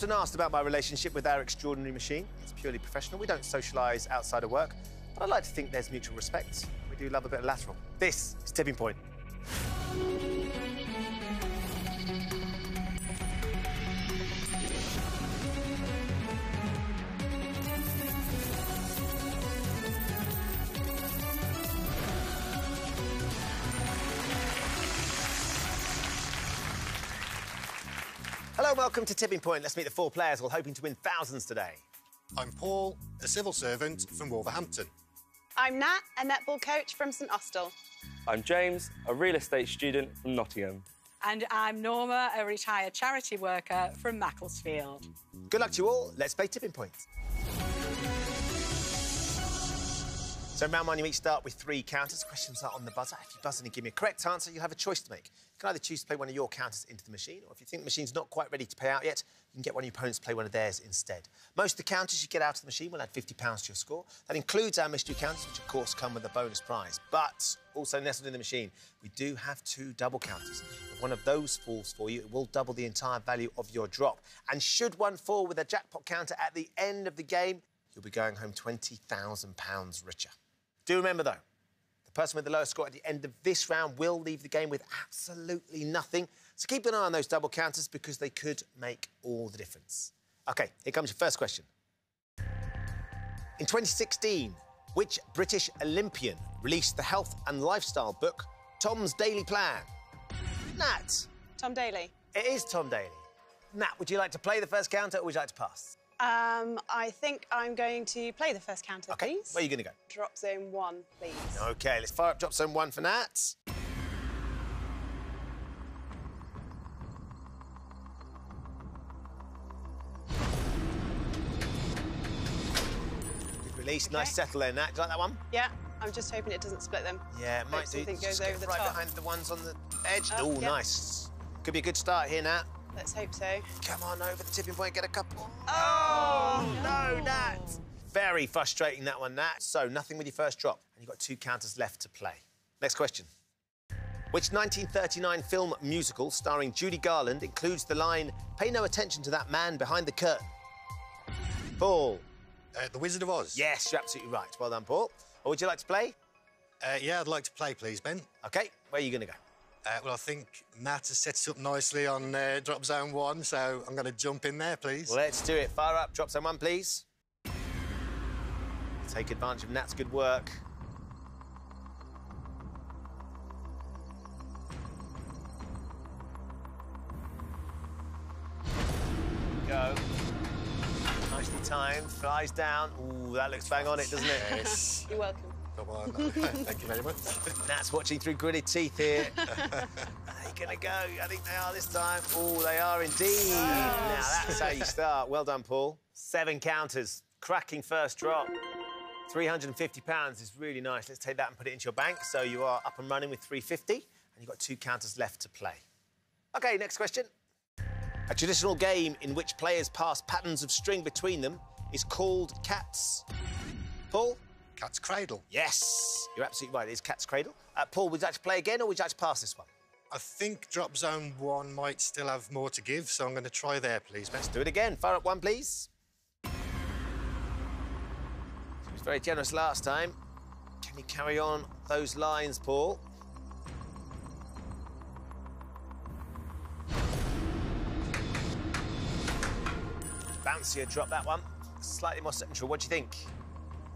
often asked about my relationship with our extraordinary machine. It's purely professional. We don't socialise outside of work, but I like to think there's mutual respect. We do love a bit of lateral. This is Tipping Point. Hello and welcome to Tipping Point. Let's meet the four players all hoping to win thousands today. I'm Paul, a civil servant from Wolverhampton. I'm Nat, a netball coach from St Austell. I'm James, a real estate student from Nottingham. And I'm Norma, a retired charity worker from Macclesfield. Good luck to you all. Let's play Tipping Point. So in round one, you each start with 3 counters. Questions are on the buzzer. If you buzz in and give me a correct answer, you'll have a choice to make. You can either choose to play one of your counters into the machine, or if you think the machine's not quite ready to pay out yet, you can get one of your opponents to play one of theirs instead. Most of the counters you get out of the machine will add £50 to your score. That includes our mystery counters, which of course come with a bonus prize. But also nestled in the machine, we do have 2 double counters. If one of those falls for you, it will double the entire value of your drop. And should one fall with a jackpot counter at the end of the game, you'll be going home £20,000 richer. Do remember, though, the person with the lowest score at the end of this round will leave the game with absolutely nothing. So keep an eye on those double counters because they could make all the difference. OK, here comes your first question. In 2016, which British Olympian released the health and lifestyle book Tom's Daily Plan? Nat? Tom Daly. It is Tom Daly. Nat, would you like to play the first counter or would you like to pass? I think I'm going to play the first counter, OK, please. where are you going to go? Drop zone 1, please. OK, let's fire up drop zone 1 for Nat. Good release, Okay. nice settle there, Nat. Do you like that one? Yeah, I'm just hoping it doesn't split them. Yeah, it might Hope do. something Just goes get over the right top. behind the ones on the edge. Oh, Oh, yeah. nice. Could be a good start here, Nat. Let's hope so. Come on over the tipping point, get a couple. Oh, no, Nat. Very frustrating, that one, Nat. So, nothing with your first drop. And you've got 2 counters left to play. Next question. Which 1939 film musical starring Judy Garland includes the line, "Pay no attention to that man behind the curtain"? Paul. The Wizard of Oz. Yes, you're absolutely right. Well done, Paul. Or would you like to play? Yeah, I'd like to play, please, Ben. OK, where are you going to go? Well, I think Matt has set us up nicely on drop zone 1, so I'm going to jump in there, please. Let's do it. Fire up, drop zone 1, please. Take advantage of Nat's good work. Go. Nicely timed, flies down. Ooh, that looks bang on it, doesn't it? Yes. You're welcome. Come on. Thank you very much. Nat's watching through gritted teeth here. Are they going to go? I think they are this time. Oh, they are indeed. Now, that's how you start. Well done, Paul. 7 counters. Cracking first drop. £350 is really nice. Let's take that and put it into your bank. So you are up and running with 350, and you've got 2 counters left to play. OK, next question. A traditional game in which players pass patterns of string between them is called Cat's... Paul? Cat's Cradle. Yes, you're absolutely right. It is Cat's Cradle. Paul, would you like to play again or would you like to pass this one? I think drop zone 1 might still have more to give, so I'm going to try there, please, Ben. Let's do it again. Fire up 1, please. He was very generous last time. Can you carry on those lines, Paul? Bouncier drop, that one. Slightly more central. What do you think?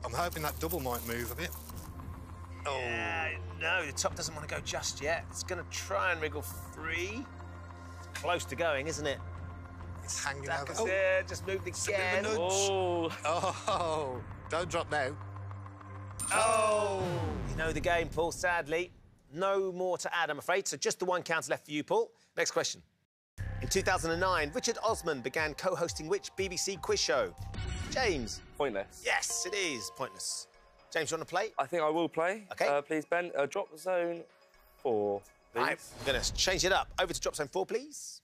I'm hoping that double might move a bit. Oh. No, the top doesn't want to go just yet. It's going to try and wriggle free. It's close to going, isn't it? It's hanging Stack over. us there. Just moved It's a bit again. of a nudge. Oh. Oh, don't drop now. Oh! You know the game, Paul, sadly. No more to add, I'm afraid. So just the 1 counter left for you, Paul. Next question. In 2009, Richard Osman began co-hosting which BBC quiz show? James. Pointless. Yes, it is Pointless. James, you want to play? I think I will play. OK. Please, Ben, drop zone 4, please. Right, I'm going to change it up. Over to drop zone 4, please.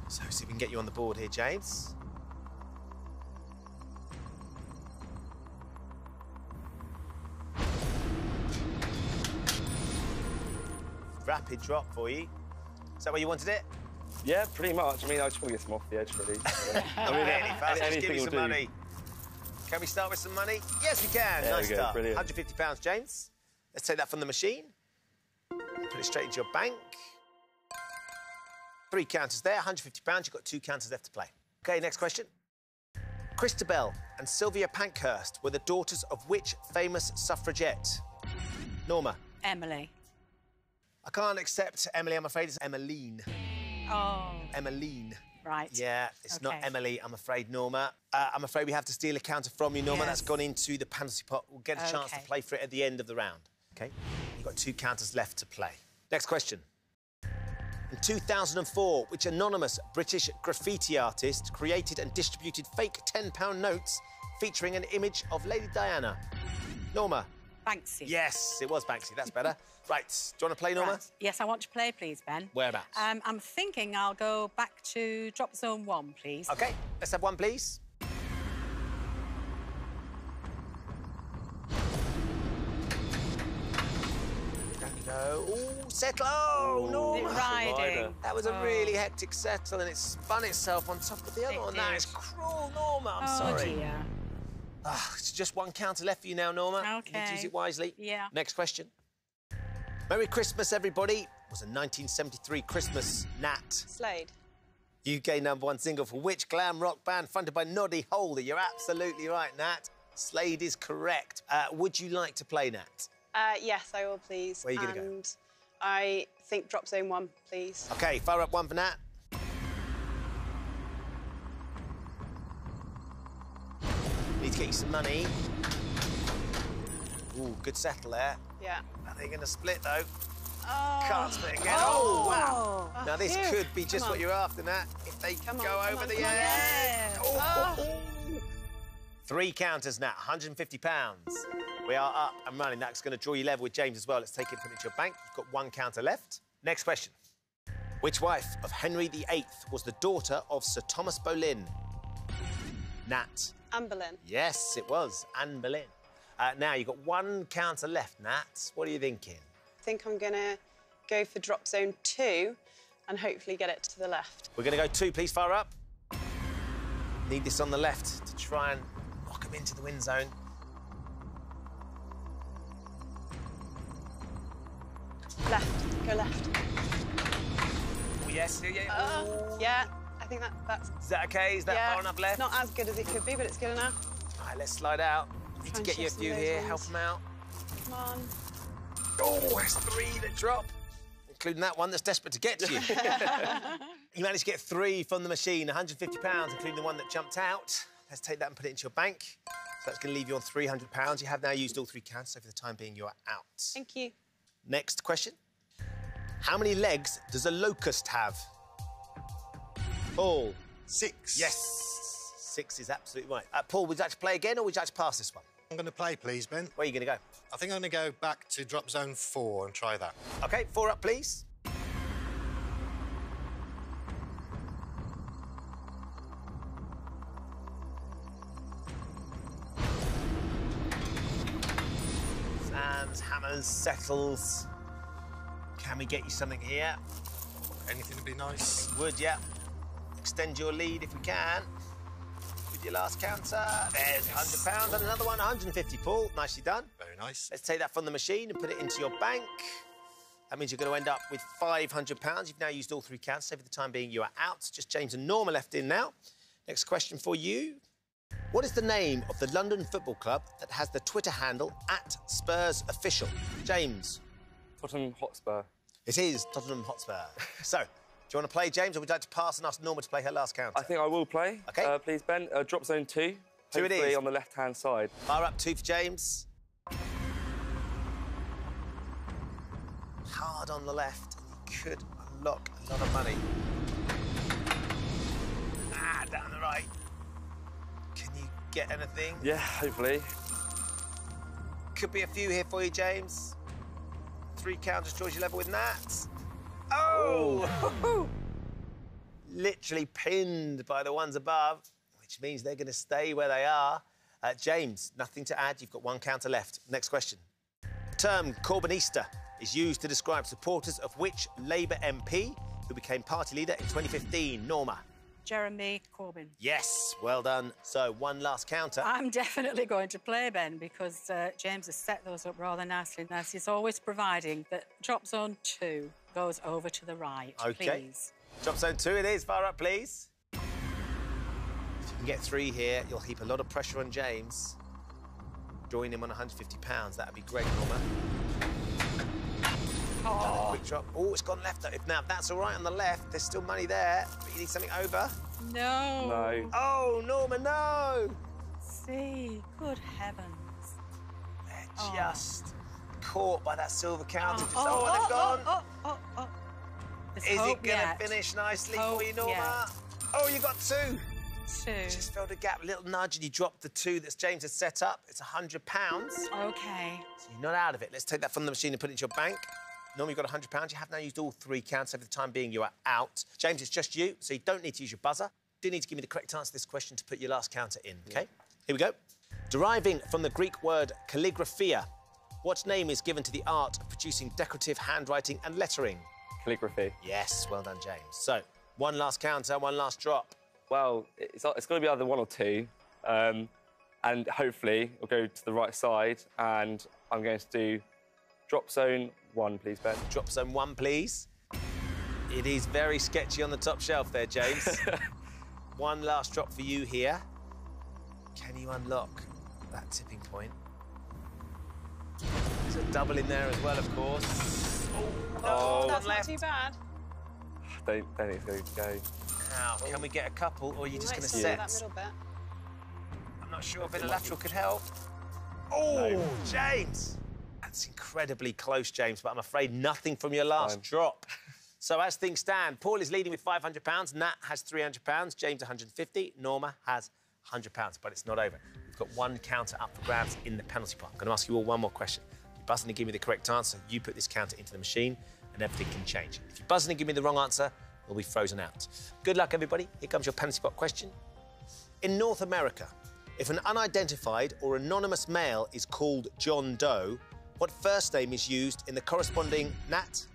So, see if we can get you on the board here, James. Rapid drop for you. Is that where you wanted it? Yeah, pretty much. I mean, I just want to get some off the edge, really. I mean, really fast. Just give me anything will some do. money. Can we start with some money? Yes, we can. There Nice we go, start. brilliant. £150, James. Let's take that from the machine. Put it straight into your bank. 3 counters there, £150. You've got 2 counters left to play. OK, next question. Christabel and Sylvia Pankhurst were the daughters of which famous suffragette? Norma. Emily. I can't accept Emily, I'm afraid. It's Emmeline. Oh. Emmeline. Right. Yeah, it's not Okay. Emily, I'm afraid, Norma. I'm afraid we have to steal a counter from you, Norma. Yes. That's gone into the penalty pot. We'll get a chance to OK. play for it at the end of the round. OK? You've got 2 counters left to play. Next question. In 2004, which anonymous British graffiti artist created and distributed fake £10 notes featuring an image of Lady Diana? Norma. Banksy. Yes, it was Banksy. That's better. Right. Do you want to play, Norma? Right. Yes, I want to play, please, Ben. Whereabouts? I'm thinking I'll go back to drop zone 1, please. OK, let's have one, please. Go. Ooh, settle. Oh, Norma. Riding. That was a really hectic settle and it spun itself on top of the other It one. That did. is cruel, Norma. I'm Oh, sorry. dear. It's just 1 counter left for you now, Norma. You need to OK. use it wisely. Yeah. Next question. Merry Christmas, everybody. Was a 1973 Christmas Nat. Slade. UK #1 single for which glam rock band fronted by Noddy Holder? You're absolutely right, Nat. Slade is correct. Would you like to play, Nat? Yes, I will, please. Where are you gonna go? And I think drop zone 1, please. OK, fire up 1 for Nat. Need to get you some money. Ooh, good settle there. Yeah. Are they going to split, though? Oh. Can't split again. Oh, wow. Oh, Now, this phew. could be just Come what on. you're after, Nat. If they Come go on, come over on, the come on. edge. Yes. Oh. 3 counters, Nat. £150. We are up and running. That's going to draw you level with James as well. Let's take it and put it into your bank. You've got 1 counter left. Next question. Which wife of Henry VIII was the daughter of Sir Thomas Boleyn? Nat. Anne Boleyn. Yes, it was. Anne Boleyn. Now, you've got 1 counter left, Nat. What are you thinking? I think I'm going to go for drop zone 2 and hopefully get it to the left. We're going to go 2, please. Fire up. Need this on the left to try and knock him into the win zone. Left. Go left. Oh, yes. Yeah. Yeah, I think that's... Is that OK? Is that yeah, far enough left? Not as good as it could be, but it's good enough. All right, let's slide out. Need to and get you a shift some few of those here. ones. Help them out. Come on. Oh, that's 3 that drop. Including that one that's desperate to get to you. You managed to get 3 from the machine, £150, including the one that jumped out. Let's take that and put it into your bank. So that's going to leave you on £300. You have now used all 3 counts, so for the time being, you are out. Thank you. Next question. How many legs does a locust have? Paul. 6. Yes. 6 is absolutely right. Paul, would you like to play again or would you like to pass this one? I'm going to play, please, Ben. Where are you going to go? I think I'm going to go back to drop zone 4 and try that. OK, 4 up, please. Sands, hammers, settles. Can we get you something here? Anything would be nice. Would, yeah. Extend your lead if we can. With your last counter. There's £100 and another one, 150, Paul. Nicely done. Very nice. Let's take that from the machine and put it into your bank. That means you're going to end up with £500. You've now used all 3 counts, so for the time being, you are out. Just James and Norma left in now. Next question for you. What is the name of the London football club that has the Twitter handle @SpursOfficial? James. Tottenham Hotspur. It is Tottenham Hotspur. So, do you want to play, James, or would you like to pass and ask Norma to play her last counter? I think I will play. OK. Please, Ben. Drop zone 2. 2 it Hopefully is. on the left-hand side. Fire up 2 for James. Hard on the left, and you could unlock a lot of money. Down the right. Can you get anything? Yeah, hopefully. Could be a few here for you, James. 3 counters draws you level with Nat. Oh! Literally pinned by the ones above, which means they're going to stay where they are. James, nothing to add. You've got 1 counter left. Next question. The term Corbynista is used to describe supporters of which Labour MP who became party leader in 2015? Norma. Jeremy Corbyn. Yes, well done. So, one last counter. I'm definitely going to play Ben because James has set those up rather nicely. Now, he's always providing that drop zone 2 goes over to the right, OK. please. Drop zone 2 it is. Fire up, please. If you can get 3 here, you'll heap a lot of pressure on James. Join him on £150. That'd be great, Norma. Oh. Quick drop. Oh, it's gone left. Now, if that's all right on the left, there's still money there. But you need something over. No. No. Oh, Norma, no! See, good heavens. They're just caught by that silver counter. They've gone. There's Is it hope going to yet. finish nicely Hope for you, Norma? yet. Oh, you got 2. 2. Just filled a gap, a little nudge, and you dropped the 2 that James has set up. It's £100. OK. So you're not out of it. Let's take that from the machine and put it into your bank. Normally you've got £100. You have now used all 3 counts, so for the time being you are out. James, it's just you, so you don't need to use your buzzer. You do need to give me the correct answer to this question to put your last counter in, OK? Here we go. Deriving from the Greek word calligraphia, what name is given to the art of producing decorative handwriting and lettering? Calligraphy. Yes, well done, James. So, one last counter, one last drop. Well, it's got to be either 1 or 2. And hopefully it'll go to the right side. And I'm going to do drop zone 1, please, Ben. Drop zone 1, please. It is very sketchy on the top shelf there, James. One last drop for you here. Can you unlock that tipping point? There's a double in there as well, of course. Oh, that's left. not too bad. Don't think it's going to go. Now, can we get a couple, or are you just Might going to still set? do that middle bit. I'm not sure if a lateral could help. Oh, James! That's incredibly close, James, but I'm afraid nothing from your last drop. So as things stand, Paul is leading with £500, Nat has £300, James 150, Norma has £100, but it's not over. We've got 1 counter up for grabs in the penalty pot. I'm going to ask you all one more question. You buzz in and give me the correct answer, you put this counter into the machine, and everything can change. If you buzz in and give me the wrong answer, you'll be frozen out. Good luck, everybody. Here comes your penalty pot question. In North America, if an unidentified or anonymous male is called John Doe, what first name is used in the corresponding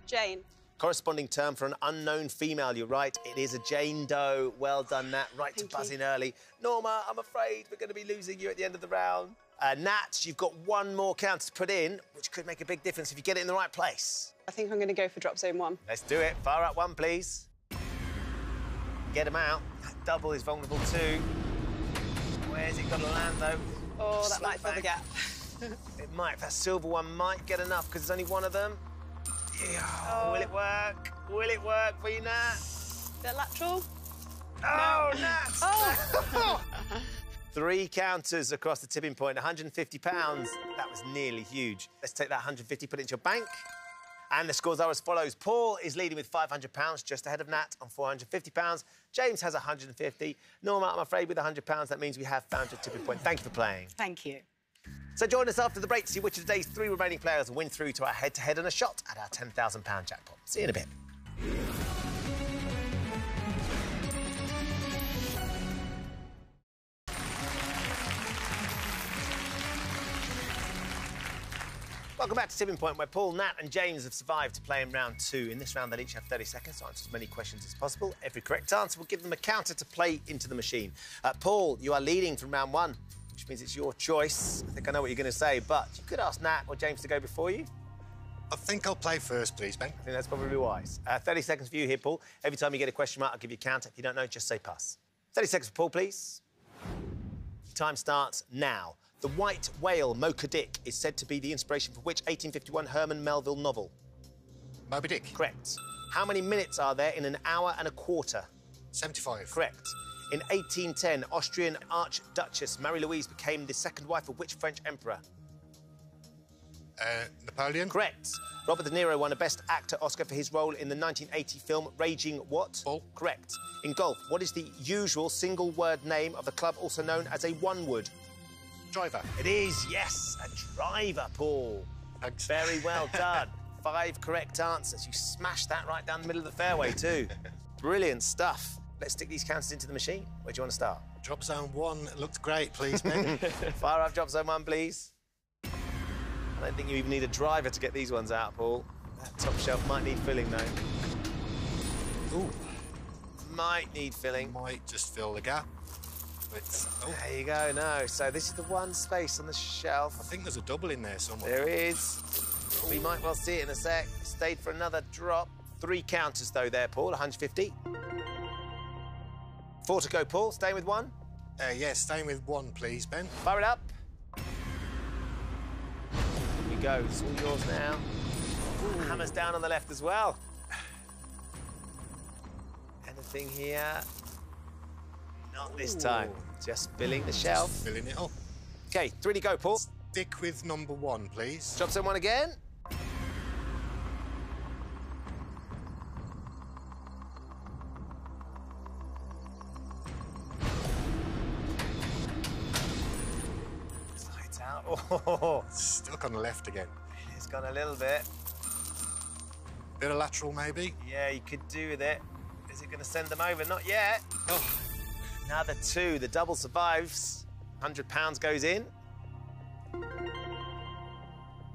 Jane. corresponding term for an unknown female? You're right, it is a Jane Doe. Well done, Nat. Right to buzz in early. Norma, I'm afraid we're going to be losing you at the end of the round. Nat, you've got 1 more counter to put in, which could make a big difference if you get it in the right place. I think I'm going to go for drop zone 1. Let's do it. Fire up 1, please. Get him out. That double is vulnerable too. Where's it got to land, though? Oh, that might fill the gap. It might. That silver one might get enough because there's only 1 of them. Yeah. Oh. Will it work? Will it work for you, Nat? Bit lateral. Oh, Nat! Oh! 3 counters across the tipping point, £150. That was nearly huge. Let's take that 150, put it into your bank. And the scores are as follows. Paul is leading with £500, just ahead of Nat on £450. James has 150. Norma, I'm afraid with £100, that means we have found your tipping point. Thank you for playing. Thank you. So join us after the break to see which of today's 3 remaining players win through to our head-to-head and a shot at our £10,000 jackpot. See you in a bit. Welcome back to Tipping Point, where Paul, Nat and James have survived to play in round 2. In this round, they'll each have 30 seconds to answer as many questions as possible. Every correct answer will give them a counter to play into the machine. Paul, you are leading from round 1, which means it's your choice. I think I know what you're going to say, but you could ask Nat or James to go before you. I think I'll play first, please, Ben. I think that's probably wise. 30 seconds for you here, Paul. Every time you get a question mark, I'll give you a counter. If you don't know, just say pass. 30 seconds for Paul, please. Time starts now. The white whale, Mocha Dick, is said to be the inspiration for which 1851 Herman Melville novel? Moby Dick. Correct. How many minutes are there in an hour and a quarter? 75. Correct. In 1810, Austrian Archduchess Marie-Louise became the 2nd wife of which French emperor? Napoleon. Correct. Robert De Niro won a Best Actor Oscar for his role in the 1980 film Raging What? Bull. Correct. In golf, what is the usual single-word name of the club also known as a one-wood? Driver. It is, yes, a driver, Paul. Thanks. Very well done. 5 correct answers. You smashed that right down the middle of the fairway, too. Brilliant stuff. Let's stick these counters into the machine. Where do you want to start? Drop zone 1 looked great, please, Ben. Fire up drop zone 1, please. I don't think you even need a driver to get these ones out, Paul. That top shelf might need filling, though. Ooh, Might need filling. might just fill the gap. But, oh, There you go, no. So this is the one space on the shelf. I think there's a double in there somewhere. There is. We might well see it in a sec. Stayed for another drop. 3 counters, though, there, Paul. 150. 4 to go, Paul. Staying with 1. Yeah, staying with 1, please, Ben. Fire it up. Here we go. It's all yours now. Ooh, hammer's down on the left as well. Anything here? Not this time. Just filling the shelf. Just filling it up. OK, 3 to go, Paul. Stick with number 1, please. Drop someone again. Slides out. Oh, Stuck on the left again. it's gone a little bit. Bit of lateral, maybe. Yeah, you could do with it. Is it going to send them over? Not yet. Oh, Another 2. The double survives. £100 goes in.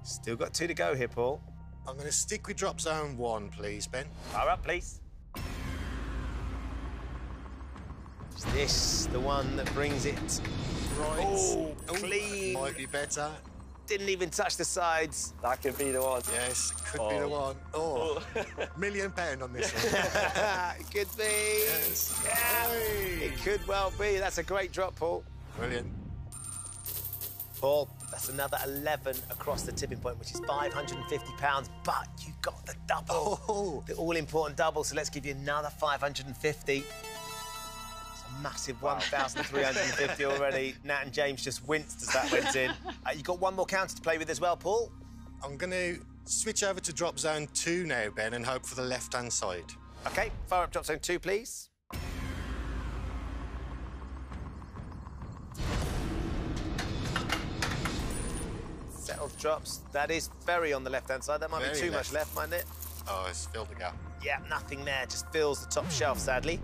Still got 2 to go here, Paul. I'm going to stick with drop zone 1, please, Ben. Fire up, please. Is this the one that brings it? Right. Oh, clean. Might be better. Didn't even touch the sides. That could be the one. Yes, could be the one. Oh, £1,000,000 on this one. It could be. Yes. Yeah, Hey. it could well be. That's a great drop, Paul. Brilliant. Paul, that's another 11 across the tipping point, which is £550, but you got the double. Oh. The all-important double, so let's give you another 550. It's a massive 1,350 already. Nat and James just winced as that went in. You've got 1 more counter to play with as well, Paul. I'm going to switch over to drop zone 2 now, Ben, and hope for the left-hand side. OK, fire up drop zone 2, please. Settled drops. That is very on the left-hand side. That might be Very too left. much left, mightn't it? Oh, it's filled the gap. Yeah, nothing there. Just fills the top shelf, sadly.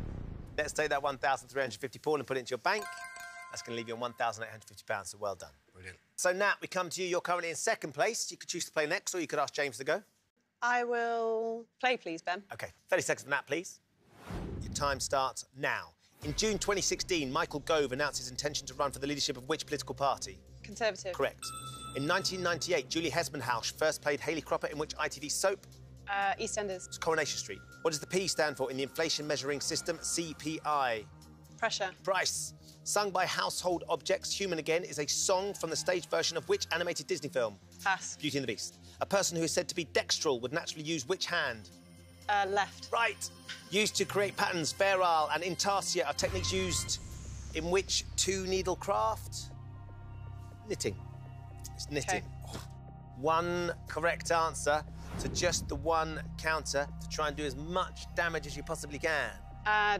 Let's take that 1,350, Paul, and put it into your bank. That's going to leave you on £1,850, so well done. Brilliant. So, Nat, we come to you. You're currently in 2nd place. You could choose to play next, or you could ask James to go. I will play, please, Ben. OK, 30 seconds for Nat, please. Your time starts now. In June 2016, Michael Gove announced his intention to run for the leadership of which political party? Conservative. Correct. In 1998, Julie Hesmondhalgh first played Hayley Cropper in which ITV soap? EastEnders. It's Coronation Street. What does the P stand for in the inflation measuring system? CPI. Pressure. Price. Sung by Household Objects, Human Again is a song from the stage version of which animated Disney film? Pass. Beauty and the Beast. A person who is said to be dextral would naturally use which hand? Left. Right. Used to create patterns, Feral and Intarsia are techniques used in which 2-needle craft? Knitting. It's knitting. Okay. 1 correct answer, so just the 1 counter to try and do as much damage as you possibly can.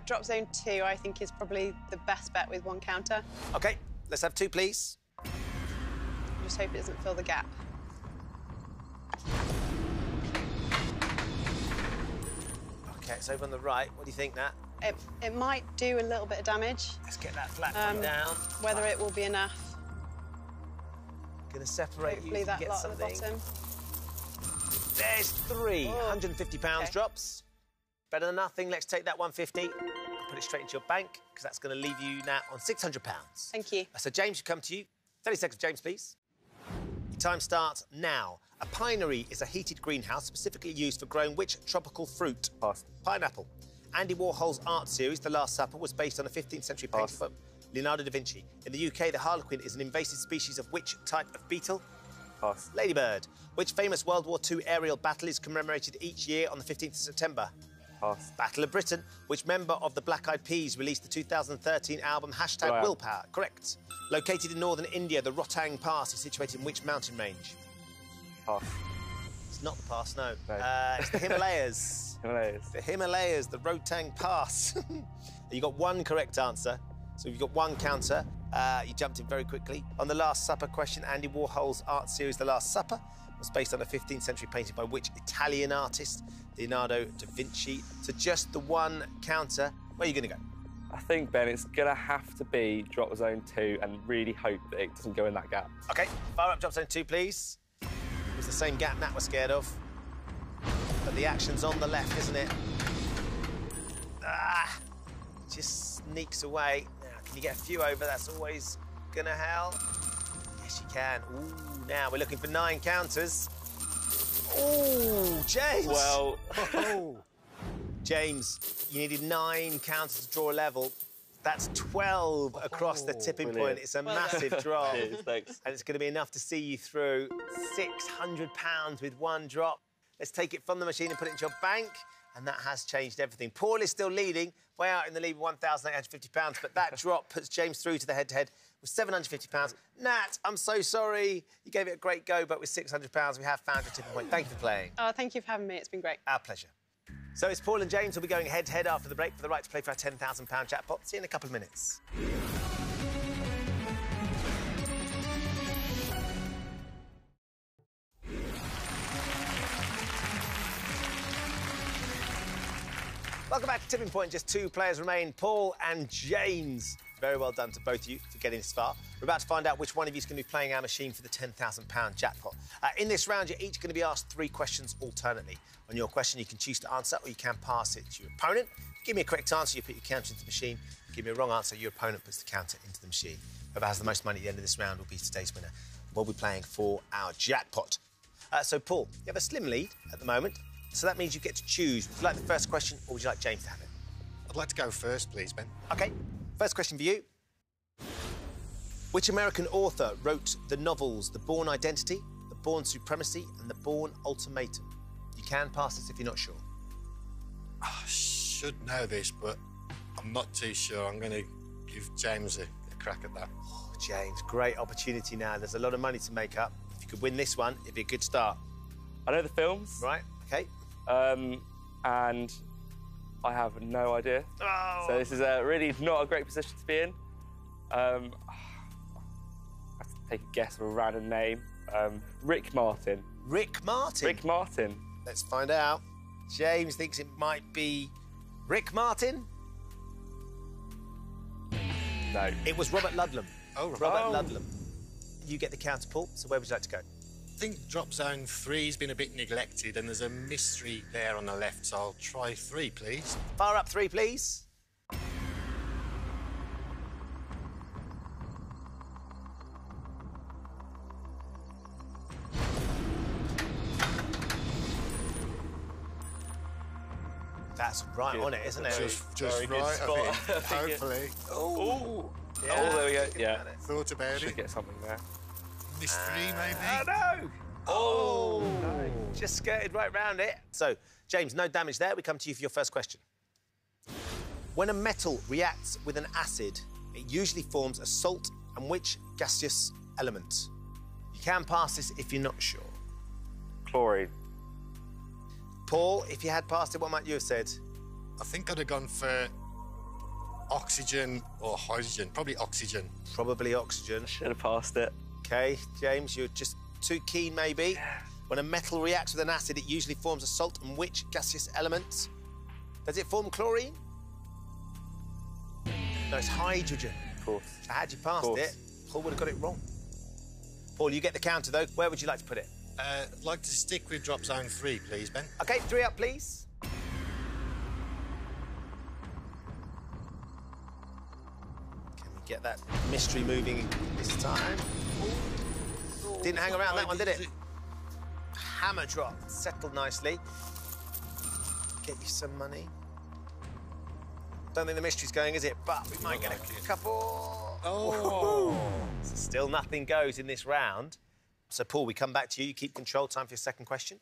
Drop zone 2, I think, is probably the best bet with 1 counter. OK, let's have 2, please. I just hope it doesn't fill the gap. OK, it's over on the right. What do you think, Nat? It might do a little bit of damage. Let's get that flat come down. Whether it will be enough. Going to separate Hopefully you to that get lot at the something. bottom. There's 3. Oh. £150 OK. drops. Better than nothing. Let's take that 150 and put it straight into your bank, because that's going to leave you now on £600. Thank you. So, James, you come to you. 30 seconds, James, please. Your time starts now. A pinery is a heated greenhouse specifically used for growing which tropical fruit? Pass. Pineapple. Andy Warhol's art series, The Last Supper, was based on a 15th century painting by Leonardo da Vinci. In the UK, the harlequin is an invasive species of which type of beetle? Pass. Ladybird. Which famous World War II aerial battle is commemorated each year on the 15th of September? Pass. Battle of Britain. Which member of the Black Eyed Peas released the 2013 album Brian. #Willpower? Correct. Located in northern India, the Rohtang Pass is situated in which mountain range? Pass. It's not the pass, no. No. It's the Himalayas. Himalayas. The Himalayas, the Rohtang Pass. You got 1 correct answer, so you've got 1 counter. You jumped in very quickly. On the Last Supper question, Andy Warhol's art series, The Last Supper, was based on a 15th century painting by which Italian artist? Leonardo da Vinci. So just the 1 counter. Where are you going to go? I think, Ben, it's going to have to be drop zone 2 and really hope that it doesn't go in that gap. OK, fire up drop zone 2, please. It was the same gap Nat was scared of. But the action's on the left, isn't it? Just sneaks away. Now, can you get a few over? That's always gonna help. Yes, you can. Ooh, now we're looking for 9 counters. Ooh, James. Well, Oh. James, you needed 9 counters to draw a level. That's 12 across the tipping brilliant. point. It's a massive drop. cheers, thanks. And it's going to be enough to see you through £600 with 1 drop. Let's take it from the machine and put it into your bank. And that has changed everything. Paul is still leading, way out in the lead with £1,850. But that drop puts James through to the head-to-head with £750. Nat, I'm so sorry. You gave it a great go, but with £600, we have found your tipping point. Thank you for playing. Oh, thank you for having me. It's been great. Our pleasure. So it's Paul and James who'll be going head-to-head after the break for the right to play for our £10,000 jackpot. See you in a couple of minutes. Welcome back to Tipping Point. Just 2 players remain, Paul and James. Very well done to both of you for getting this far. We're about to find out which one of you is going to be playing our machine for the £10,000 jackpot. In this round, you're each going to be asked 3 questions alternately. On your question, you can choose to answer or you can pass it to your opponent. Give me a correct answer, you put your counter into the machine. Give me a wrong answer, your opponent puts the counter into the machine. Whoever has the most money at the end of this round will be today's winner. We'll be playing for our jackpot. So, Paul, you have a slim lead at the moment. So that means you get to choose. Would you like the first question or would you like James to have it? I'd like to go first, please, Ben. OK, first question for you. Which American author wrote the novels The Bourne Identity, The Bourne Supremacy and The Bourne Ultimatum? You can pass this if you're not sure. I should know this, but I'm not too sure. I'm going to give James a crack at that. Oh, James, great opportunity now. There's a lot of money to make up. If you could win this one, it'd be a good start. I know the films. Right, OK. And I have no idea. Oh. So this is really not a great position to be in. I have to take a guess of a random name. Rick Martin. Rick Martin? Rick Martin. Let's find out. James thinks it might be Rick Martin. No. It was Robert Ludlum. Oh, Robert Ludlum. You get the counter, Paul, so where would you like to go? I think drop zone 3 has been a bit neglected and there's a mystery there on the left, so I'll try 3, please. Fire up 3, please. That's right on it, isn't it? Just Very good right, spot. I think. Hopefully. Oh, Yeah. Oh, there we go. Yeah. Thought about Should it. get something there. Mystery, maybe? no! Oh, no. Just skirted right round it. So, James, no damage there. We come to you for your first question. When a metal reacts with an acid, it usually forms a salt and which gaseous element? You can pass this if you're not sure. Chlorine. Paul, if you had passed it, what might you have said? I think I'd have gone for oxygen or hydrogen. Probably oxygen. Probably oxygen. Should have passed it. OK, James, you're just too keen, maybe. When a metal reacts with an acid, it usually forms a salt and which gaseous element? Does it form chlorine? No, it's hydrogen. Of course. So had you passed it, Paul would have got it wrong. Paul, you get the counter, though. Where would you like to put it? I'd like to stick with drop zone 3, please, Ben. OK, 3 up, please. Can we get that mystery moving this time? Didn't hang around that one, did it? Hammer drop. Settled nicely. Get you some money. Don't think the mystery's going, is it? But we might get a couple. Oh! So still nothing goes in this round. So, Paul, we come back to you. You keep control. Time for your second question.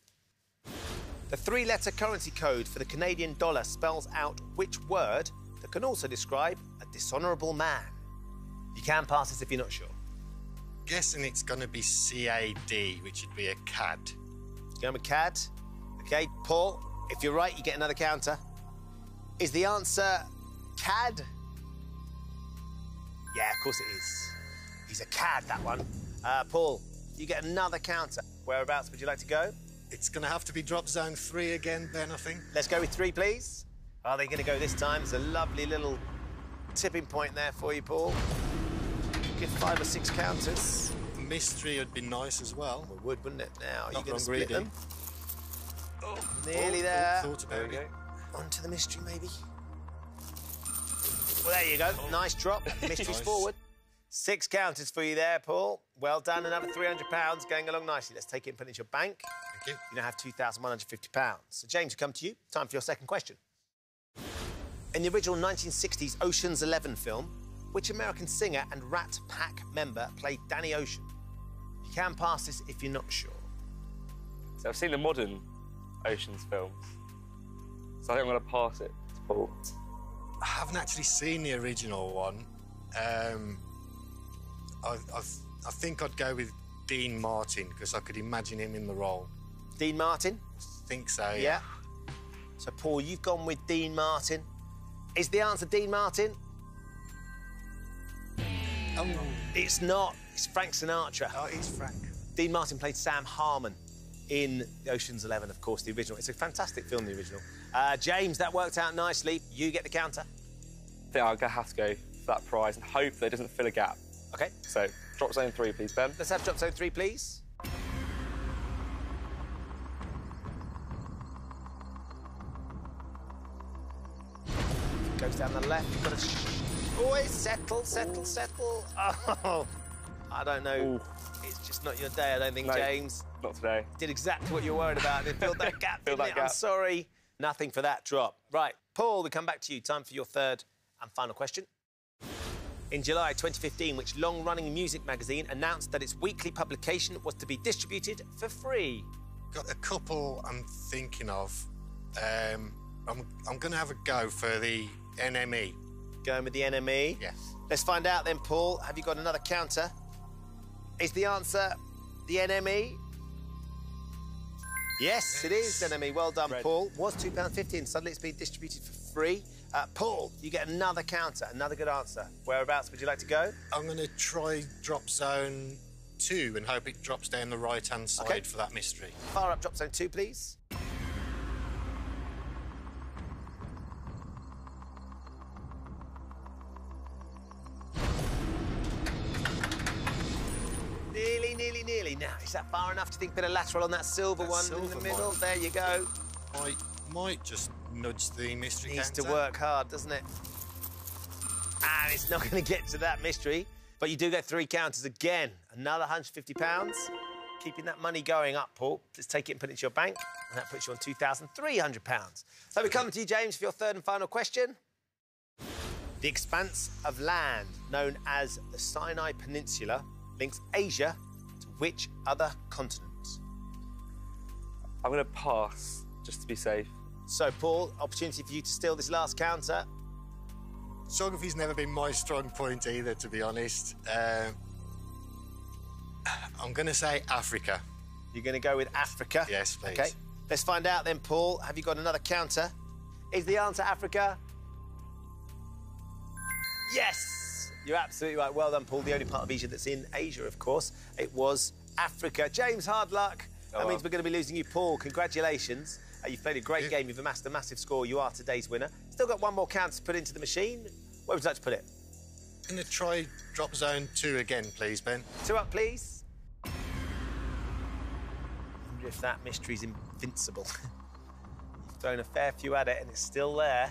The 3-letter currency code for the Canadian dollar spells out which word that can also describe a dishonourable man? You can pass this if you're not sure. Guessing it's going to be CAD, which would be a CAD. Going with CAD. OK, Paul, if you're right, you get another counter. Is the answer CAD? Yeah, of course it is. He's a CAD, that one. Paul, you get another counter. Whereabouts would you like to go? It's going to have to be drop zone 3 again, Ben, I think. Let's go with 3, please. Are they going to go this time? There's a lovely little tipping point there for you, Paul. Get 5 or 6 counters. Mystery would be nice as well. Well, would, wouldn't it? Now, are you Not going to gone split greedy. them? Oh, nearly there. Thought about it. Onto the mystery, maybe. Well, there you go. Nice drop. Mysteries Nice. forward. 6 counters for you there, Paul. Well done. Another £300 going along nicely. Let's take it and put it into your bank. Thank you. You now have £2,150. So, James, we come to you. Time for your second question. In the original 1960s Ocean's 11 film, which American singer and Rat Pack member played Danny Ocean? You can pass this if you're not sure. So I've seen the modern Oceans films, so I think I'm going to pass it to Paul. I haven't actually seen the original one. I think I'd go with Dean Martin because I could imagine him in the role. Dean Martin? I think so, yeah. Yeah. So, Paul, you've gone with Dean Martin. Is the answer Dean Martin? Oh, It's not. It's Frank Sinatra. oh, it's Frank. Dean Martin played Sam Harmon in Ocean's 11, of course, the original. It's a fantastic film, the original. James, that worked out nicely. You get the counter. I think I'm going to have to go for that prize and hope that it doesn't fill a gap. OK. So, drop zone 3, please, Ben. Let's have drop zone 3, please. Goes down the left. You've got to... Always settle, settle, settle. Oh, I don't know. Ooh. It's just not your day, I don't think, No. James. Not today. Did exactly what you were worried about. It filled that gap, Filled didn't that it? I'm gap. sorry. Nothing for that drop. Right, Paul, we come back to you. Time for your third and final question. In July 2015, which long-running music magazine announced that its weekly publication was to be distributed for free? Got a couple I'm thinking of. I'm going to have a go for the NME. Going with the NME? Yes. Let's find out then, Paul. Have you got another counter? Is the answer the NME? Yes, it is NME. Well done, Red. Paul. Was £2.50 and suddenly it's been distributed for free. Paul, you get another counter, another good answer. Whereabouts would you like to go? I'm going to try drop zone 2 and hope it drops down the right-hand side OK. for that mystery. Fire up drop zone 2, please. Nearly, nearly, nearly. Now, is that far enough? Do you think a bit of lateral on that silver That one in silver the middle? one. There you go. Might just nudge the mystery Needs to counter. work hard, doesn't it? And it's not going to get to that mystery. But you do get 3 counters again. Another £150. Keeping that money going up, Paul. Let's take it and put it into your bank. And that puts you on £2,300. So we come to you, James, for your third and final question. The expanse of land known as the Sinai Peninsula links Asia to which other continent? I'm going to pass, just to be safe. So, Paul, opportunity for you to steal this last counter. Geography's never been my strong point either, to be honest. I'm going to say Africa. You're going to go with Africa? Yes, please. OK. Let's find out then, Paul. Have you got another counter? Is the answer Africa? Yes! You're absolutely right. Well done, Paul. The only part of Asia that's in Asia, of course. It was Africa. James, hard luck. That means we're going to be losing you, Paul. Congratulations. You've played a great game. You've amassed a massive score. You are today's winner. Still got one more counter to put into the machine. Where would you like to put it? I'm going to try drop zone 2 again, please, Ben. 2 up, please. I wonder if that mystery's invincible. You've thrown a fair few at it and it's still there.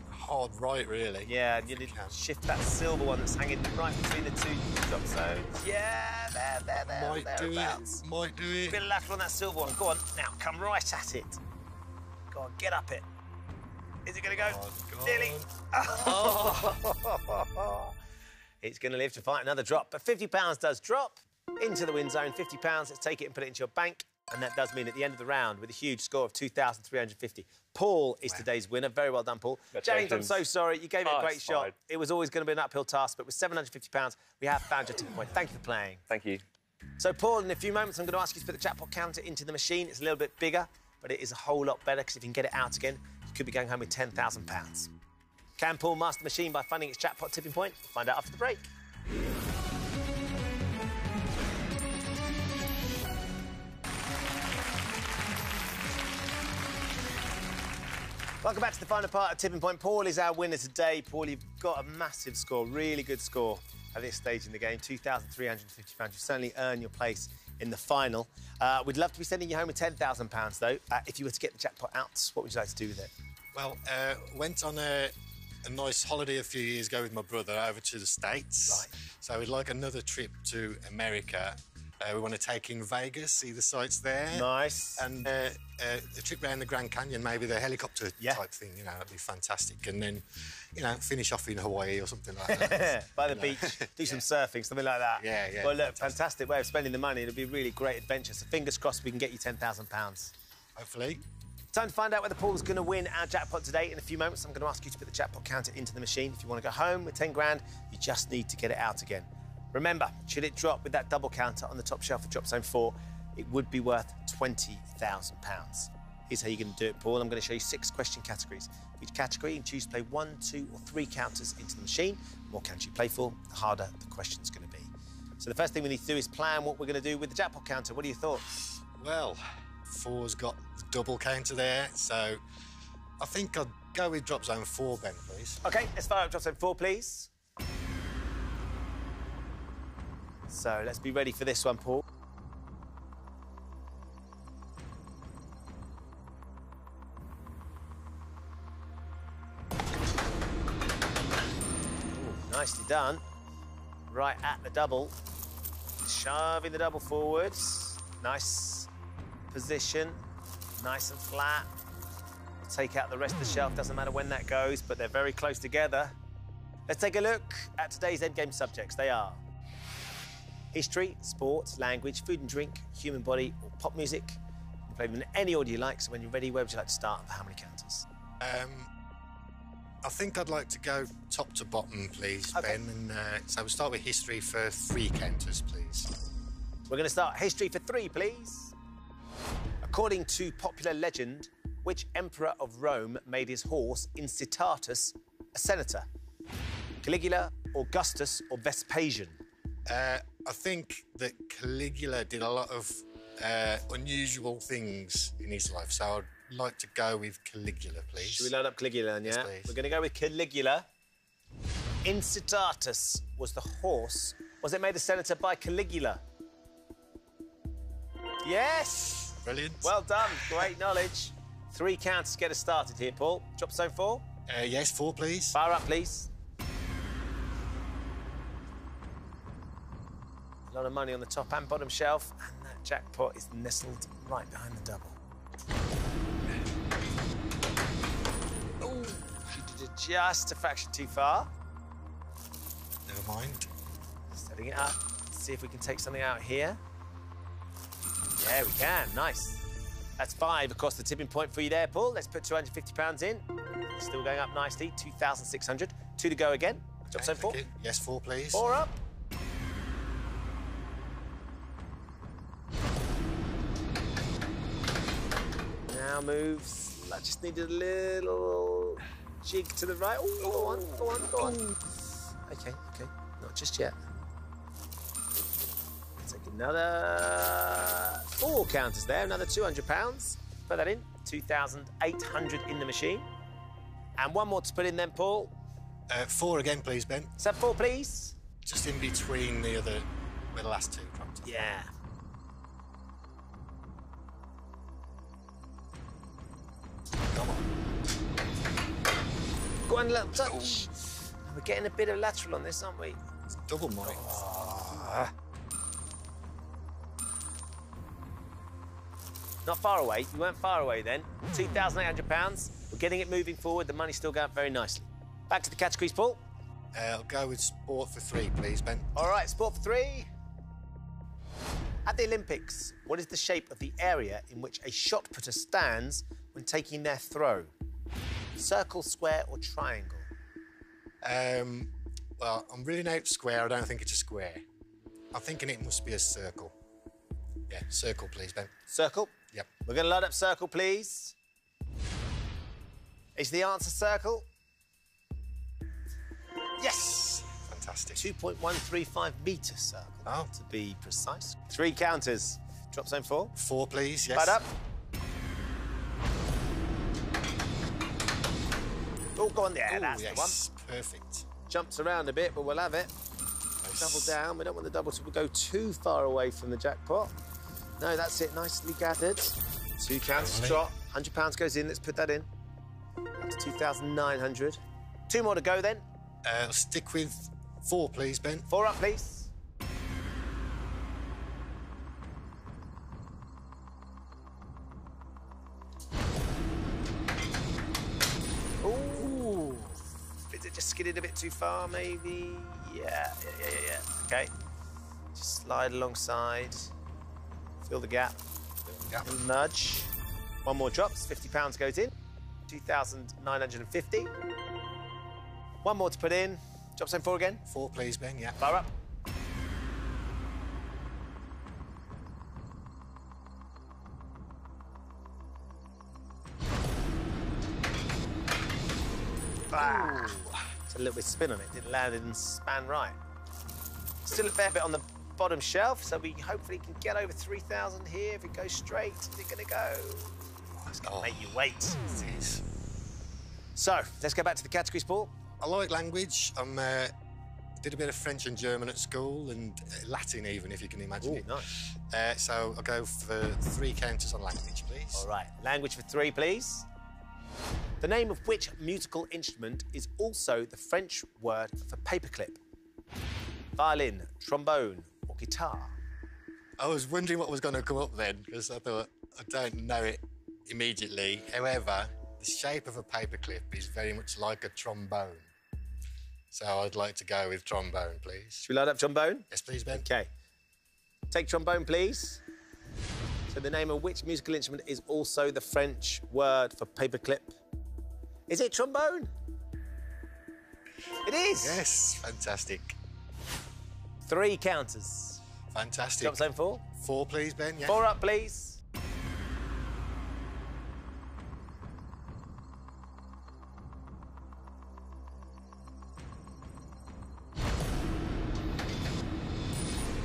Hard right, really. Yeah, and you need to shift that silver one that's hanging right between the 2 drop zones. Yeah, there, Might do thereabouts. it. Might do it. Bit of lateral on that silver one. Go on, now, come right at it. Go on, get up it. Is it going to go? God. Nearly. Oh. It's going to live to fight another drop. But £50 does drop into the win zone. £50, let's take it and put it into your bank. And that does mean at the end of the round, with a huge score of 2,350, Paul is today's winner. Very well done, Paul. James, I'm so sorry. You gave it a great it's shot. fine. It was always going to be an uphill task, but with £750, we have found your tipping point. Thank you for playing. Thank you. So, Paul, in a few moments, I'm going to ask you to put the jackpot counter into the machine. It's a little bit bigger, but it is a whole lot better, because if you can get it out again, you could be going home with £10,000. Can Paul master the machine by finding its jackpot tipping point? We'll find out after the break. Welcome back to the final part of Tipping Point. Paul is our winner today. Paul, you've got a massive score, really good score at this stage in the game, £2,350. You've certainly earned your place in the final. We'd love to be sending you home with £10,000, though. If you were to get the jackpot out, what would you like to do with it? Well, went on a a nice holiday a few years ago with my brother over to the States. Right. So we'd like another trip to America. We want to take in Vegas, see the sights there. Nice. And a trip around the Grand Canyon, maybe the helicopter type thing, you know, that'd be fantastic. And then, you know, finish off in Hawaii or something like that. By the beach, do some surfing, something like that. Yeah, yeah. Well, look, fantastic way of spending the money. It'll be a really great adventure. So fingers crossed we can get you £10,000. Hopefully. Time to find out whether Paul's going to win our jackpot today. In a few moments, I'm going to ask you to put the jackpot counter into the machine. If you want to go home with 10 grand, you just need to get it out again. Remember, should it drop with that double counter on the top shelf of Drop Zone 4, it would be worth £20,000. Here's how you're going to do it, Paul. I'm going to show you 6 question categories. For each category, you can choose to play 1, 2 or 3 counters into the machine. The more counters you play for, the harder the question's going to be. So the first thing we need to do is plan what we're going to do with the jackpot counter. What are your thoughts? Well, 4's got the double counter there, so I think I'll go with Drop Zone 4, Ben, please. OK, let's fire up Drop Zone 4, please. So let's be ready for this one, Paul. Ooh, nicely done. Right at the double. Shoving the double forwards. Nice position. Nice and flat. Take out the rest of the shelf. Doesn't matter when that goes, but they're very close together. Let's take a look at today's endgame subjects. They are history, sports, language, food and drink, human body, or pop music. You can play them in any order you like, so when you're ready, where would you like to start and for how many counters? I think I'd like to go top to bottom, please, Ben. And so we'll start with history for 3 counters, please. We're going to start history for 3, please. According to popular legend, which emperor of Rome made his horse Incitatus a senator? Caligula, Augustus, or Vespasian? I think that Caligula did a lot of unusual things in his life, so I'd like to go with Caligula, please. Should we load up Caligula then, yeah? Yes, please. We're going to go with Caligula. Incitatus was the horse. Was it made a senator by Caligula? Yes! Brilliant. Well done. Great knowledge. 3 counters to get us started here, Paul. Drop Zone 4. Yes, 4, please. Fire up, please. A lot of money on the top and bottom shelf, and that jackpot is nestled right behind the double. Oh, she did it just a fraction too far. Never mind. Setting it up. Let's see if we can take something out here. Yeah, we can. Nice. That's 5 across the tipping point for you there, Paul. Let's put £250 in. Still going up nicely. 2,600. 2 to go again. Drop Zone 4. Yes, 4, please. 4 up. Now moves. I just needed a little jig to the right. Oh, go on, go on, go on. OK, not just yet. Take another 4 counters there, another £200. Put that in, 2,800 in the machine. And 1 more to put in then, Paul. 4 again, please, Ben. Is that 4, please? Just in between where the last 2 dropped. Yeah. Come on. Go on, little touch. We're getting a bit of lateral on this, aren't we? It's double mic. Not far away. You weren't far away then. £2,800. We're getting it moving forward. The money's still going up very nicely. Back to the categories, Paul. I'll go with sport for 3, please, Ben. All right, sport for 3. At the Olympics, what is the shape of the area in which a shot putter stands when taking their throw? Circle, square, or triangle? Well, I'm ruling out square. I don't think it's a square. I'm thinking it must be a circle. Yeah, circle, please, Ben. Circle? Yep. We're going to load up circle, please. Is the answer circle? Yes! Fantastic. 2.135 metre circle, to be precise. 3 counters. Drop Zone 4. 4, please, yes. Right up. Oh, go on there. That's the one. Perfect. Jumps around a bit, but we'll have it. Nice. Double down. We don't want the double to go too far away from the jackpot. No, that's it. Nicely gathered. 2 counters drop. £100 goes in. Let's put that in. That's 2,900. 2 more to go then. I'll stick with 4, please, Ben. 4 up, please. Ooh. Is it just skidded a bit too far, maybe? Yeah. Okay. Just slide alongside. Fill the gap. Gap. Little nudge. 1 more drops. £50 goes in. 2,950. 1 more to put in. Drop zone 4 again. 4, please, Ben, yeah. Fire up. Ah, it's a little bit of spin on it. Didn't land and span right. Still a fair bit on the bottom shelf, so we hopefully can get over 3,000 here. If it goes straight, is it going to go? Oh, it's going to make you wait. It is. So, let's go back to the categories, Paul. I like language. Did a bit of French and German at school, and Latin even, if you can imagine it. Nice. So I'll go for 3 counters on language, please. All right, language for 3, please. The name of which musical instrument is also the French word for paperclip? Violin, trombone, or guitar? I was wondering what was going to come up then, because I thought, I don't know it immediately. However, the shape of a paperclip is very much like a trombone. So I'd like to go with trombone, please. Should we load up trombone? Yes, please, Ben. OK. Take trombone, please. So the name of which musical instrument is also the French word for paperclip? Is it trombone? It is. Yes, fantastic. 3 counters. Fantastic. Drop zone 4. 4, please, Ben, yeah. 4 up, please.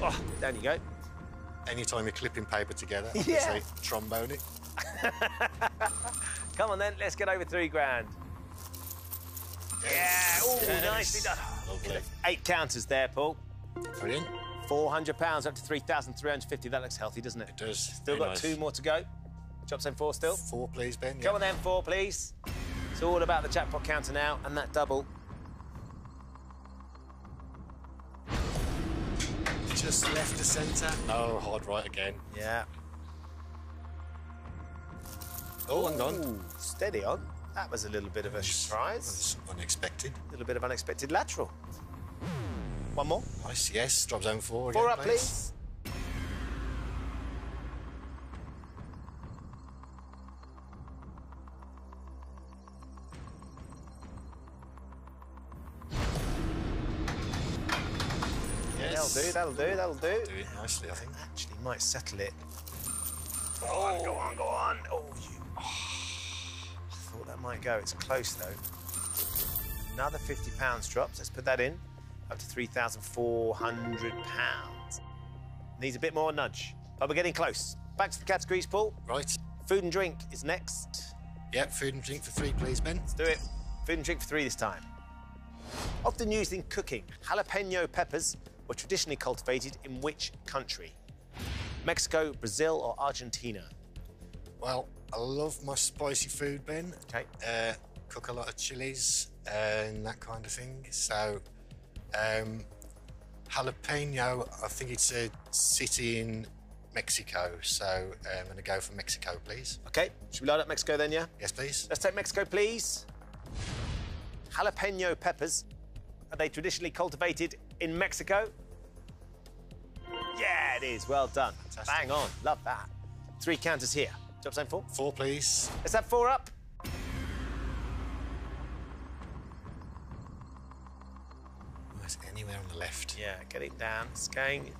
Oh, down you go. Anytime you're clipping paper together, Yeah. obviously, trombone it. Come on then, let's get over 3 grand. Yeah, oh, Yes. nicely done. Lovely. 8 counters there, Paul. Brilliant. £400 up to 3,350. That looks healthy, doesn't it? It does. Still Very got nice. 2 more to go. Drop zone 4 still. 4, please, Ben. Come on then, 4, please. It's all about the jackpot counter now and that double. Just left the centre. No, hard right again. Yeah. Oh, hang on. Ooh, steady on. That was a little bit of a surprise. That's unexpected. A little bit of unexpected lateral. 1 more. Nice, yes. Drop zone 4 4 again, up, please. Yes. That'll do. Do it nicely, I think. Actually, might settle it. Go on. Oh, you. I thought that might go. It's close, though. Another £50 drops. Let's put that in. Up to £3,400. Needs a bit more nudge, but we're getting close. Back to the categories, Paul. Right. Food and drink is next. Yep, food and drink for 3, please, Ben. Let's do it. Food and drink for 3 this time. Often used in cooking, jalapeno peppers were traditionally cultivated in which country? Mexico, Brazil, or Argentina? Well, I love my spicy food, Ben. OK. Cook a lot of chilies and that kind of thing. So, jalapeno, I think it's a city in Mexico. So, I'm going to go for Mexico, please. OK. Should we load up Mexico then, yeah? Yes, please. Let's take Mexico, please. Jalapeno peppers, are they traditionally cultivated in Mexico? Yeah, it is. Well done. Fantastic. Bang on. Love that. 3 counters here. Drop zone 4. 4, please. Let's have 4 up. Nice. Anywhere on the left. Yeah, get it down. It's going.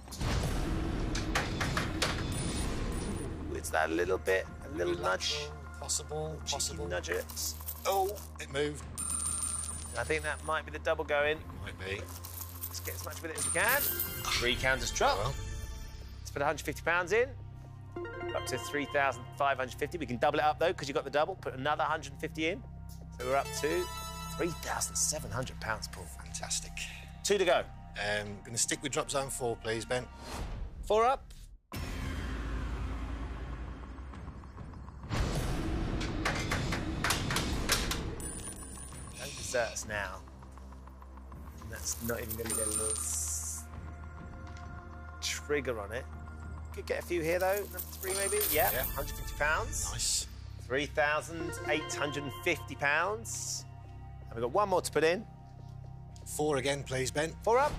It's that little bit, a little nudge. Possible. Cheeky nudge it. Oh, it moved. I think that might be the double going. Might be. Let's get as much with it as we can. 3 counters drop. Well, Let's put £150 in. Up to 3,550. We can double it up though, because you've got the double. Put another 150 in. So we're up to £3,700, Paul. fantastic. 2 to go. Going to stick with drop zone 4, please, Ben. 4 up. inserts now. And that's not even going to get a little trigger on it. Could get a few here, though. Number 3, maybe? Yeah, Yeah. £150. Nice. £3,850. And we've got one more to put in. 4 again, please, Ben. 4 up.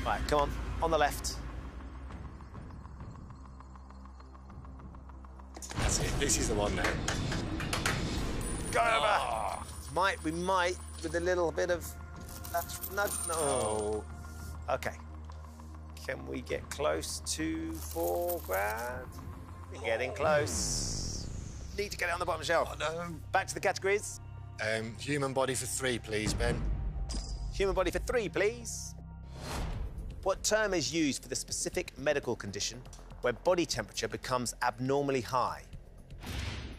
Right, come on the left. That's it. This is the one now. Go over. We might, with a little bit of nudge. No. Oh. Okay. Can we get close to £4,000? We're getting close. Need to get it on the bottom shelf. Oh, no. Back to the categories. Human body for 3, please, Ben. Human body for 3, please. What term is used for the specific medical condition where body temperature becomes abnormally high?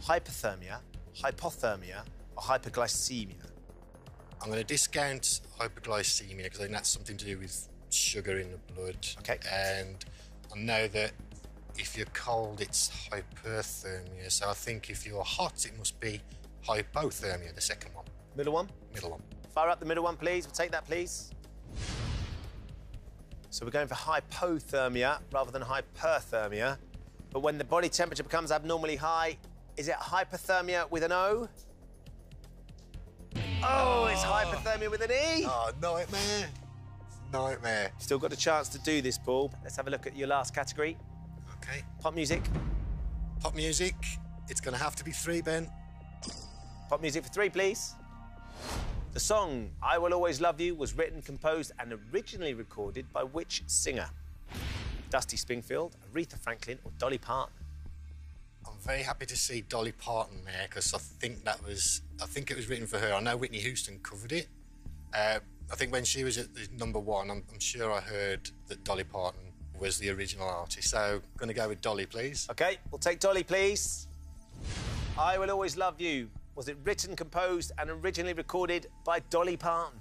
Hypothermia, hypothermia, or hyperglycemia? I'm going to discount hyperglycemia because I think that's something to do with sugar in the blood. Okay. And I know that if you're cold, it's hyperthermia. So I think if you're hot, it must be hypothermia, the second one. Middle one? Middle one. Fire up the middle one, please. We'll take that, please. So we're going for hypothermia rather than hyperthermia. But when the body temperature becomes abnormally high, is it hypothermia with an O? Oh, it's hypothermia with an E. Oh, nightmare. Nightmare. Still got a chance to do this, Paul. Let's have a look at your last category. Okay. Pop music. Pop music. It's going to have to be 3, Ben. Pop music for 3, please. The song I Will Always Love You was written, composed and originally recorded by which singer? Dusty Springfield, Aretha Franklin or Dolly Parton? I'm very happy to see Dolly Parton there because I think it was written for her. I know Whitney Houston covered it. I think when she was at the #1, I'm sure I heard that Dolly Parton was the original artist. So I'm going to go with Dolly, please. OK, we'll take Dolly, please. I Will Always Love You. Was it written, composed and originally recorded by Dolly Parton?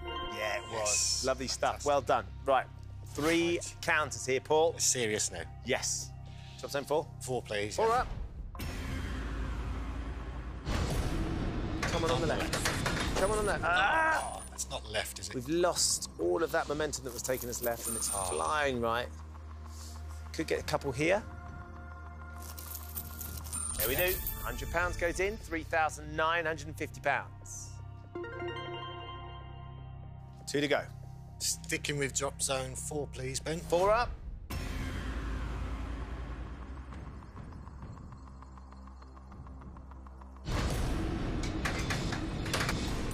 Yeah, it was. Yes. Lovely stuff. Fantastic. Well done. Right, 3 counters here, Paul. Serious now. Yes. Drop zone 4. 4, please. 4 yeah. up. Come on the left. Come on the left. Ah! Oh, that's not left, is it? We've lost all of that momentum that was taking us left, and it's flying right. Could get a couple here. There we do. £100 goes in, £3,950. 2 to go. Sticking with drop zone 4, please, Ben. 4 up.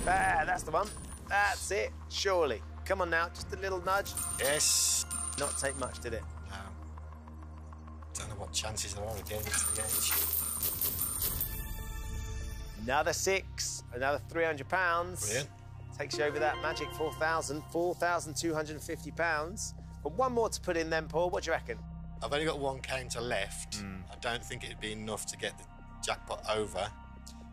There, that's the one. That's it, surely. Come on now, just a little nudge. Yes. Not take much, did it? No. Don't know what chances there are of getting to the edge. Another 6, another £300. Brilliant. Takes you over that magic £4,250. But one more to put in then, Paul. What do you reckon? I've only got 1 counter left. I don't think it'd be enough to get the jackpot over.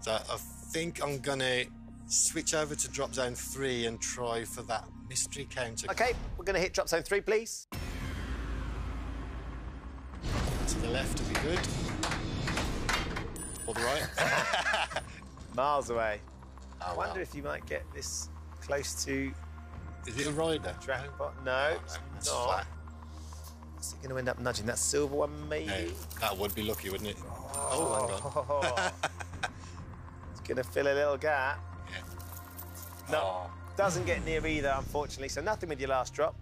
So I think I'm going to switch over to drop zone 3 and try for that mystery counter. OK, we're going to hit drop zone 3, please. To the left would be good. Or the right. Miles away. Oh, I wonder wow. if you might get this close to Is it a rider? jackpot. No, Oh, it's no, that's not. flat. Is it going to end up nudging that silver one, maybe? No, that would be lucky, wouldn't it? Oh, hang on. It's going to fill a little gap. Yeah. No, Oh. doesn't get near either, unfortunately. So nothing with your last drop.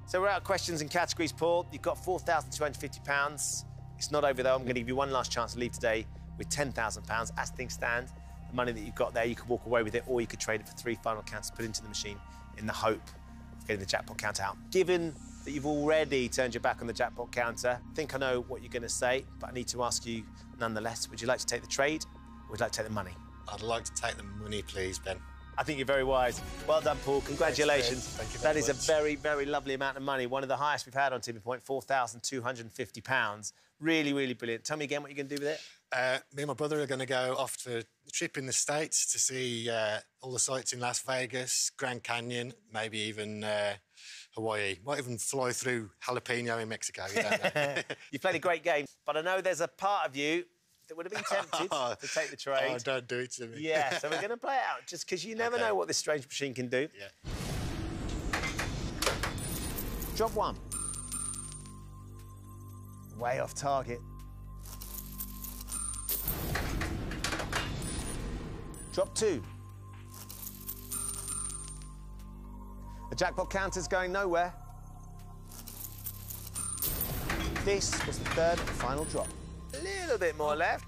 So we're out of questions and categories, Paul. You've got £4,250. It's not over, though. I'm going to give you one last chance to leave today with £10,000. As things stand, the money that you've got there, you could walk away with it, or you could trade it for 3 final counts to put into the machine in the hope of getting the jackpot count out. Given that you've already turned your back on the jackpot counter, I think I know what you're going to say, but I need to ask you nonetheless, would you like to take the trade, or would you like to take the money? I'd like to take the money, please, Ben. I think you're very wise. Well done, Paul. Congratulations. Thank you That very is a much. very, very lovely amount of money. One of the highest we've had on Tipping Point, £4,250. Really, really brilliant. Tell me again what you're going to do with it. Me and my brother are going to go off for a trip in the States to see all the sights in Las Vegas, Grand Canyon, maybe even Hawaii. Might even fly through jalapeno in Mexico. You don't know. You played a great game, but I know there's a part of you that would have been tempted to take the trade. Oh, don't do it to me. Yeah, so we're going to play it out, just because you never know what this strange machine can do. Yeah. Drop 1. Way off target. Drop 2. The jackpot counter's going nowhere. This was the 3rd and final drop. A little bit more left.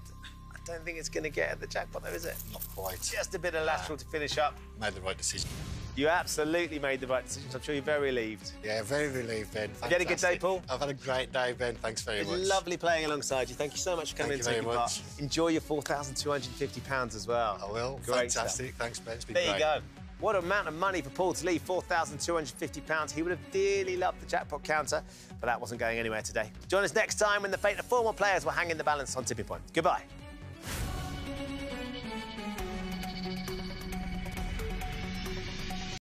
I don't think it's going to get at the jackpot, though, is it? Not quite. Just a bit of lateral to finish up. Made the right decision. You absolutely made the right decision. I'm sure you're very relieved. Yeah, very relieved, Ben. Have you had a good day, Paul? I've had a great day, Ben. Thanks very much. Lovely playing alongside you. Thank you so much for coming in and taking part. Enjoy your £4,250 as well. I will. Great Fantastic. stuff. Thanks, Ben. It's been There great. you go. What amount of money for Paul to leave, £4,250. He would have dearly loved the jackpot counter, but that wasn't going anywhere today. Join us next time when the fate of 4 more players will hang in the balance on Tipping Point. Goodbye.